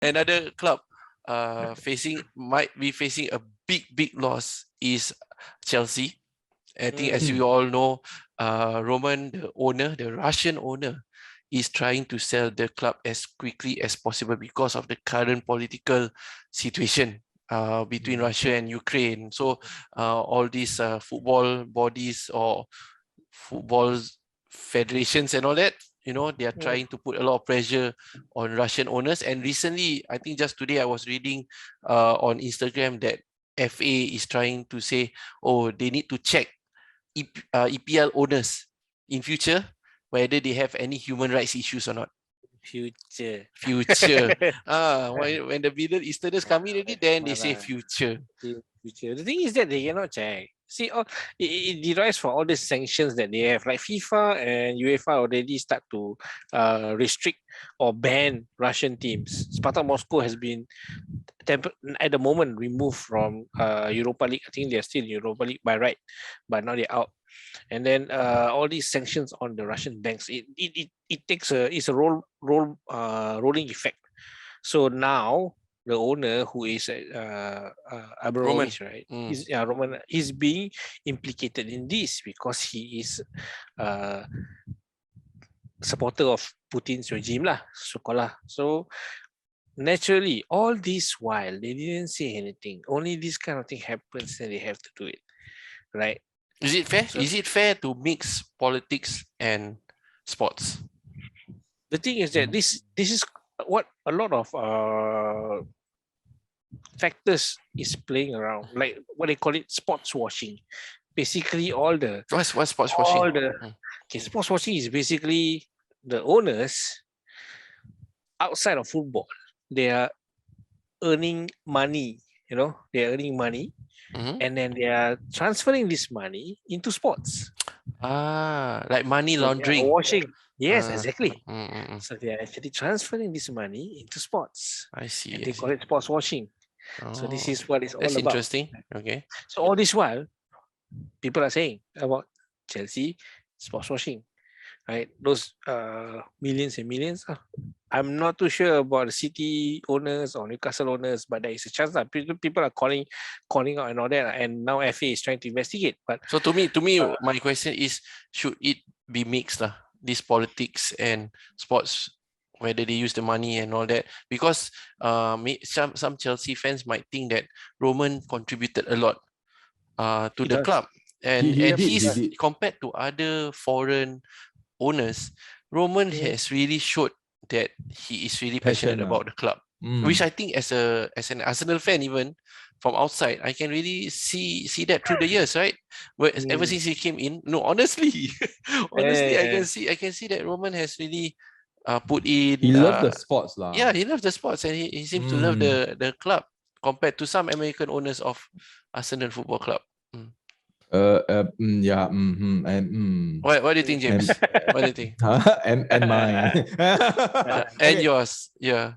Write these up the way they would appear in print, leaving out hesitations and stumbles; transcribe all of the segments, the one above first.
Another club might be facing a big loss is Chelsea. I think, as you all know, Roman, the owner, the Russian owner, is trying to sell the club as quickly as possible because of the current political situation between Russia and Ukraine. So all these football bodies or football federations and all that, they are trying to put a lot of pressure on Russian owners. And recently, I think just today, I was reading on Instagram that FA is trying to say, oh, they need to check EPL owners in future whether they have any human rights issues or not. Future. When the Middle Easterners come in already, then they say future. The thing is that they cannot check. See, it derives from all the sanctions that they have. Like FIFA and UEFA already start to restrict or ban Russian teams. Spartak Moscow has been at the moment removed from Europa League. I think they're still in Europa League by right, but now they're out. And then all these sanctions on the Russian banks, it takes it's a rolling effect. So now the owner, who is Abramovich, right? Roman. He's being implicated in this because he is supporter of Putin's regime lah. So naturally, all this while they didn't say anything. Only this kind of thing happens, and they have to do it, right? Is it fair? Is it fair to mix politics and sports? The thing is that this is what a lot of factors is playing around, like what they call it, sports washing. Basically, all the what's sports washing? Sports washing is basically the owners outside of football. They are earning money. They are earning money. And then they are transferring this money into sports. Like money laundering. Washing. Yes, exactly. So they are actually transferring this money into sports. I see. And they call it sports washing. So this is what it's all about. That's interesting. Okay. So all this while, people are saying about Chelsea sports washing, right? Those millions and millions. I'm not too sure about the City owners or Newcastle owners, but there is a chance that people are calling out and all that, and now FA is trying to investigate. But so to me, my question is, should it be mixed, this politics and sports, whether they use the money and all that? Because some Chelsea fans might think that Roman contributed a lot to the club, and he's compared to other foreign owners, Roman has really showed that he is really passionate about the club, which I think as an Arsenal fan, even from outside, I can really see that through the years, right? Ever since he came in, no, honestly, I can see that Roman has really put in. He loves the sports, lah. Yeah, he loves the sports, and he seems to love the club compared to some American owners of Arsenal Football Club. What do you think, James? What do you think? And mine. And yours, yeah.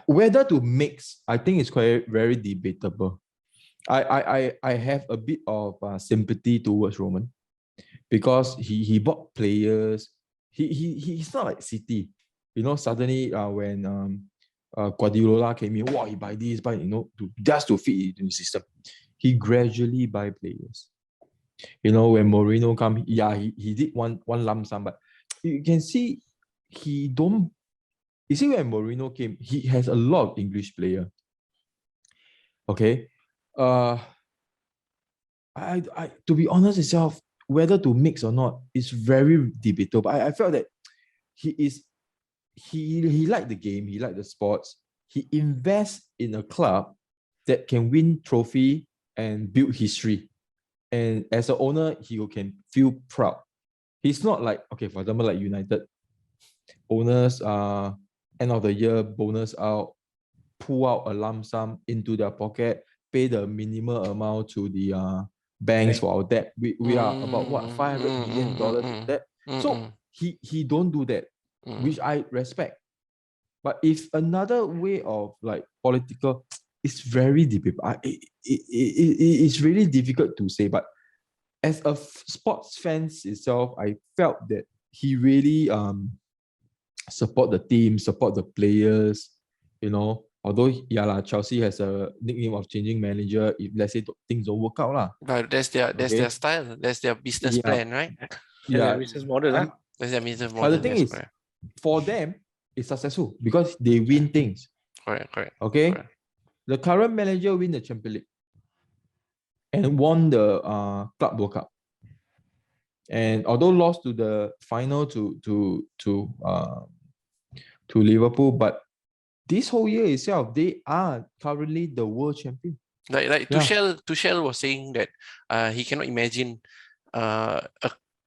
Whether to mix, I think it's quite very debatable. I have a bit of sympathy towards Roman because he bought players. He's not like City, Suddenly when Guardiola came in, he buy this, just to fit into the system. He gradually buy players. When Mourinho come, he did one lump sum, but you can see when Mourinho came, he has a lot of English player. Okay. I to be honest itself, whether to mix or not is very debatable. But I felt that he liked the game, he liked the sports, he invests in a club that can win trophy and build history. And as an owner, he can feel proud. He's not like, okay, for example, like United owners, end of the year bonus out, pull out a lump sum into their pocket, pay the minimal amount to the banks for our debt. We are about what, $500 million in debt. So he don't do that, which I respect. But if another way of like political, it's very debatable. It's really difficult to say. But as a sports fan itself, I felt that he really support the team, support the players. Although Chelsea has a nickname of changing manager if let's say things don't work out lah. But that's their Okay. style. That's their business Yeah. plan, right? Yeah, business model, I'm- That's their business but model. the thing Yes, is, correct. for them, it's successful because they win things. Correct. Okay, Correct. the current manager win the Champions League and won the Club World Cup. And although lost to the final to Liverpool, but this whole year itself, they are currently the world champion. Like Yeah. Tuchel was saying that he cannot imagine a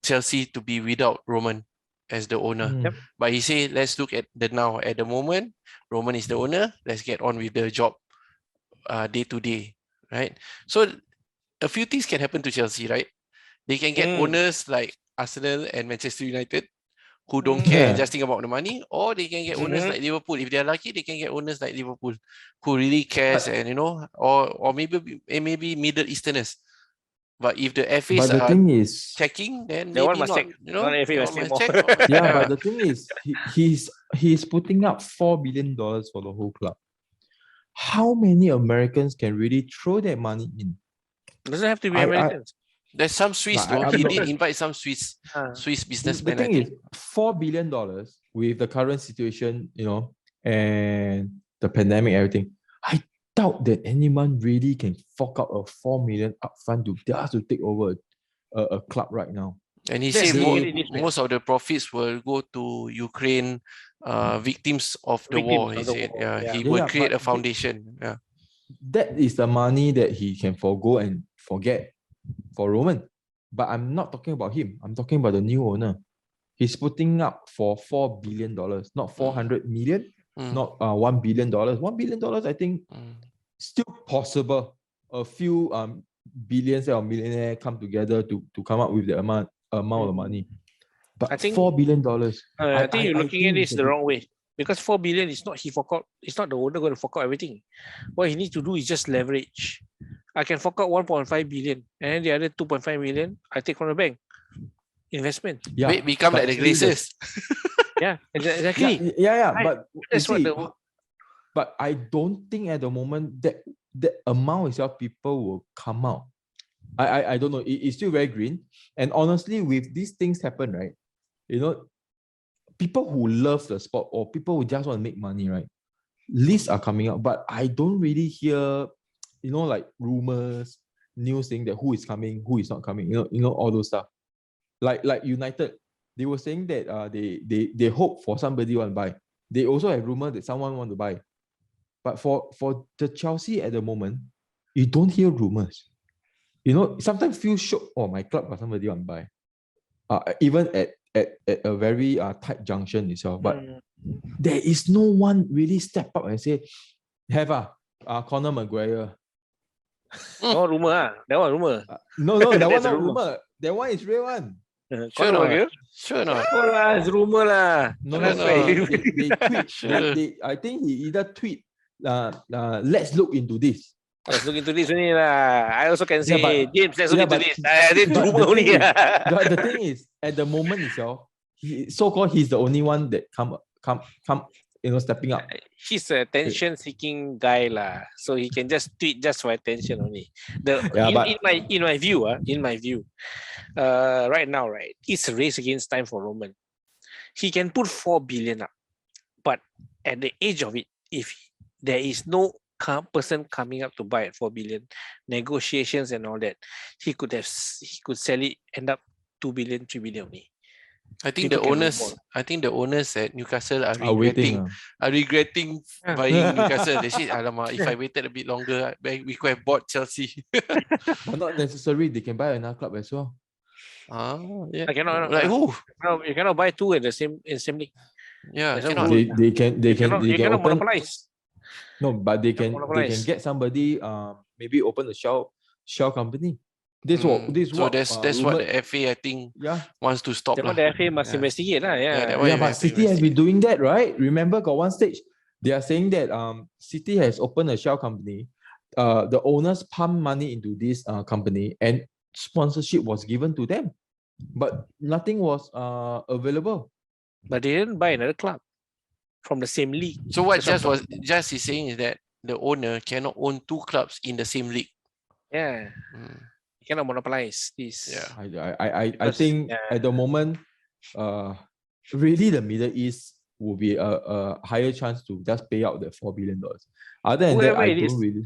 Chelsea to be without Roman as the owner. Mm. But he said, let's look at the now. At the moment, Roman is the owner. Let's get on with the job day to day, right? So a few things can happen to Chelsea, right? They can get owners like Arsenal and Manchester United who don't care and Yeah. just think about the money, or they can get owners like Liverpool. If they're lucky, they can get owners like Liverpool who really cares and or maybe Middle Easterners. But if the But FAs the are thing is, checking, then That one maybe must not. check. That One FA one must check must more. check, one must- yeah, but the thing is, he's putting up $4 billion for the whole club. How many Americans can really throw that money in? Doesn't have to be I- Americans. There's some Swiss But though. I'm He not- did invite some Swiss The businessmen. thing I think. is, $4 billion with the current situation, and the pandemic, everything. I doubt that anyone really can fork out a 4 million upfront to just to take over a club right now. And he Let's said look at it this way. most of the profits will go to Ukraine victims of the war. He Victims of the said, war, yeah, yeah. he Yeah, will yeah, create but a foundation. Yeah. That is the money that he can forgo and forget for Roman. But I'm not talking about him. I'm talking about the new owner. He's putting up for $4 billion, not 400 million, Mm, not $1 billion. $1 billion, I think, mm. still possible. A few billions or millionaire come together to come up with the amount of money. But I think- $4 billion. I think you're looking at think this it's a the bit- wrong way. Because 4 billion is not he fork out. It's not the owner going to fork out everything. What he needs to do is just leverage. I can fork out 1.5 billion, and then the other 2.5 million I take from the bank. Investment. Yeah, Become but like the still Glazers. Yeah, exactly. Yeah. Right. But you That's what see, the but I don't think at the moment that the amount itself people will come out. I don't know. It's still very green. And honestly, with these things happen, right? People who love the sport or people who just want to make money, right? Lists are coming out, but I don't really hear, like rumors, news saying that who is coming, who is not coming. All those stuff. Like United, they were saying that they hope for somebody want to buy. They also have rumor that someone want to buy. But for the Chelsea at the moment, you don't hear rumors. Sometimes feel shocked. Oh, my club got somebody want to buy. Even at a very tight junction itself. But there is no one really step up and say, have Conor Maguire. no rumor. That one rumor. No, that one That's not rumor. rumor. That one is real one. Sure Conor not. Maguire? Sure not. Oh lah, it's rumor lah. No, Sure they tweet. Sure. I think he either tweet. Let's look into this. Let's look into this only lah. I also can say, Yeah, but- James, let's look yeah, into but- this. I did but rumor the only. thing But the thing is, at the moment itself, he's the only one that come, stepping up. He's a attention-seeking guy lah, so he can just tweet just for attention only. Yeah, In my view, right now, right, it's a race against time for Roman. He can put 4 billion up, but at the age of it, if there is no person coming up to buy at 4 billion, negotiations and all that, he could sell it, end up 2 billion, 3 billion only. I think People the can owners. move on. I think the owners at Newcastle are Waiting. regretting Ah. buying Newcastle. They say, "Alamak, if I waited a bit longer, we could have bought Chelsea." But not necessary. They can buy another club as well. Yeah. I cannot. Like who? No, you cannot buy two in the same league. Yeah, There's no cannot. rule. They can You cannot open. monopolize. No, but they can monopolize. get somebody maybe open a shell company. This So that's what the FA I think yeah. wants to stop That lah. one the FA must Yeah. investigate lah. Yeah, that Yeah. one Yeah, you but have to City has been investigate. doing that, right? Remember, got one stage they are saying that City has opened a shell company. The owners pump money into this company and sponsorship was given to them, but nothing was available. But they didn't buy another club. from the same league. So what That's what I'm Just is saying is that the owner cannot own two clubs in the same league. Yeah, Mm. you cannot monopolize this. Yeah. I Because, think yeah. at the moment, really the Middle East will be a higher chance to just pay out the $4 billion. Other than that, Whoever I it is. don't really.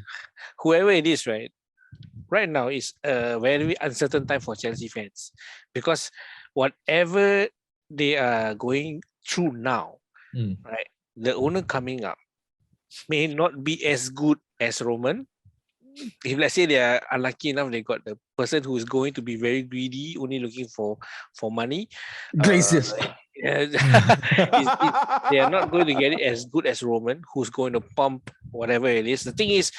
Whoever it is, right now is a very uncertain time for Chelsea fans, because whatever they are going through now, Mm. right, the owner coming up may not be as good as Roman. If let's say they are unlucky enough, they got the person who is going to be very greedy, only looking for money. Glaciers. They are not going to get it as good as Roman, who's going to pump whatever it is. The thing is,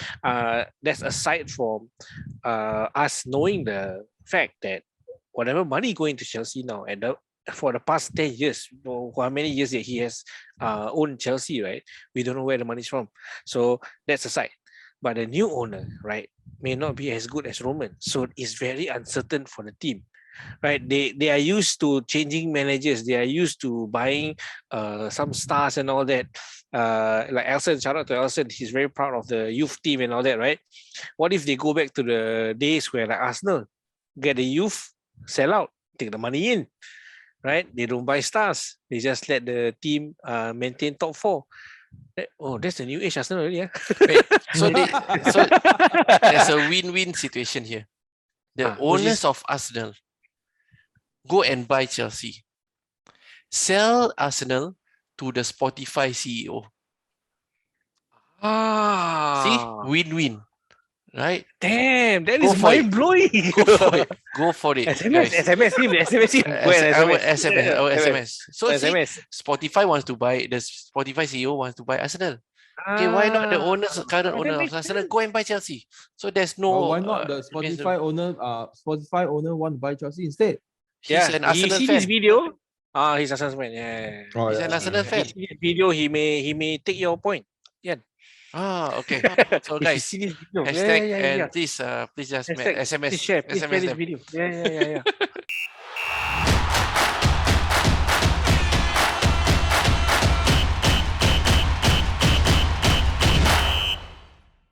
that's aside from us knowing the fact that whatever money going to Chelsea now, and for the past 10 years, for how many years that he has owned Chelsea, right? We don't know where the money's from. So that's aside. But the new owner, right, may not be as good as Roman. So it's very uncertain for the team. Right, they are used to changing managers. They are used to buying some stars and all that. Like Elson, shout out to Elson. He's very proud of the youth team and all that, right? What if they go back to the days where like Arsenal get the youth, sell out, take the money in, right? They don't buy stars. They just let the team maintain top four. That's the new age Arsenal already. Yeah? Wait, so there's a win-win situation here. The owners of Arsenal go and buy Chelsea. Sell Arsenal to the Spotify CEO. See? Win-win. Right? Damn, that Go is for it. mind-blowing. Go for it. SMS him. Our SMS. So see, SMS. Spotify wants to buy, the Spotify CEO wants to buy Arsenal. Okay, why not the current owner of Arsenal go and buy Chelsea? So there's no. Why not the Spotify owner? Spotify owner want to buy Chelsea instead. He's an Arsenal see fan. this video. He's Arsenal fan. Yeah. Oh, He's an Arsenal fan. He see this video. He may take your point. Yeah. Okay. So If you guys, see this video, hashtag yeah. and please just Hashtag, SMS please share this them. video. Yeah.